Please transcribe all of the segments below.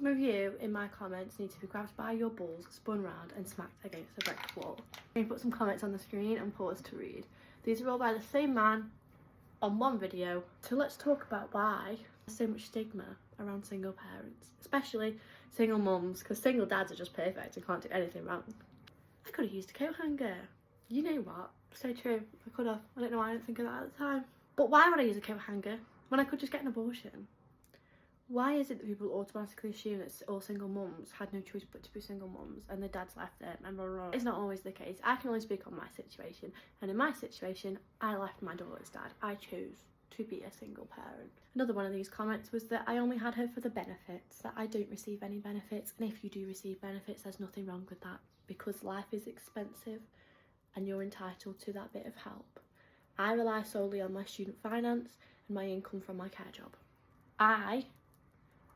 Some of you in my comments need to be grabbed by your balls, spun round and smacked against a brick wall. I'm going to put some comments on the screen and pause to read. These are all by the same man on one video. So let's talk about why there's so much stigma around single parents, especially single mums, because single dads are just perfect and can't do anything wrong. I could have used a coat hanger. You know what? So true. I could have. I don't know why I didn't think of that at the time. But why would I use a coat hanger when I could just get an abortion? Why is it that people automatically assume that all single mums had no choice but to be single mums and the dads left them and blah, blah, blah? It's not always the case. I can only speak on my situation, and in my situation I left my daughter's dad. I chose to be a single parent. Another one of these comments was that I only had her for the benefits, that I don't receive any benefits, and if you do receive benefits there's nothing wrong with that because life is expensive and you're entitled to that bit of help. I rely solely on my student finance and my income from my care job. I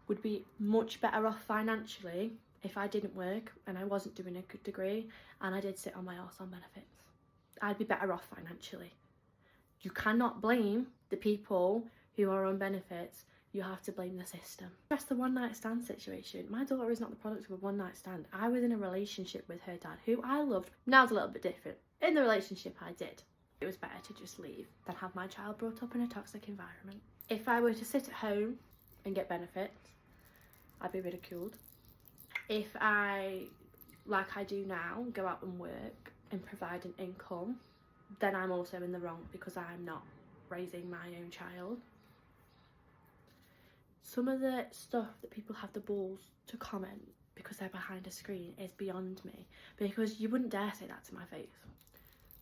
would be much better off financially if I didn't work and I wasn't doing a good degree and I did sit on my arse on benefits. I'd be better off financially. You cannot blame the people who are on benefits. You have to blame the system. That's the one night stand situation. My daughter is not the product of a one night stand. I was in a relationship with her dad, who I loved. Now it's a little bit different. In the relationship I did. It was better to just leave than have my child brought up in a toxic environment. If I were to sit at home and get benefits, I'd be ridiculed. If I, like I do now, go out and work and provide an income, then I'm also in the wrong because I'm not raising my own child. Some of the stuff that people have the balls to comment because they're behind a screen is beyond me, because you wouldn't dare say that to my face.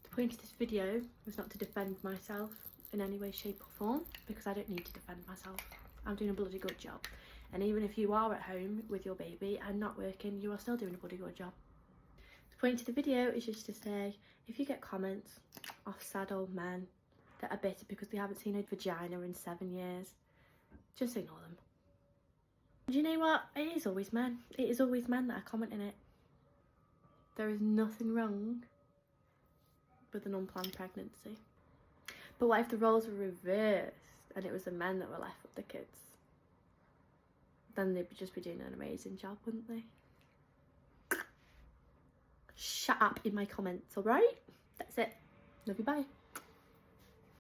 The point of this video was not to defend myself in any way, shape or form, because I don't need to defend myself. I'm doing a bloody good job. And even if you are at home with your baby and not working, you are still doing a bloody good job. The point of the video is just to say, if you get comments off sad old men that are bitter because they haven't seen a vagina in 7 years, just ignore them. Do you know what? It is always men. It is always men that are commenting it. There is nothing wrong with an unplanned pregnancy. But what if the roles were reversed and it was the men that were left with the kids? Then they'd just be doing an amazing job, wouldn't they? Shut up in my comments, alright? That's it. Love you, bye.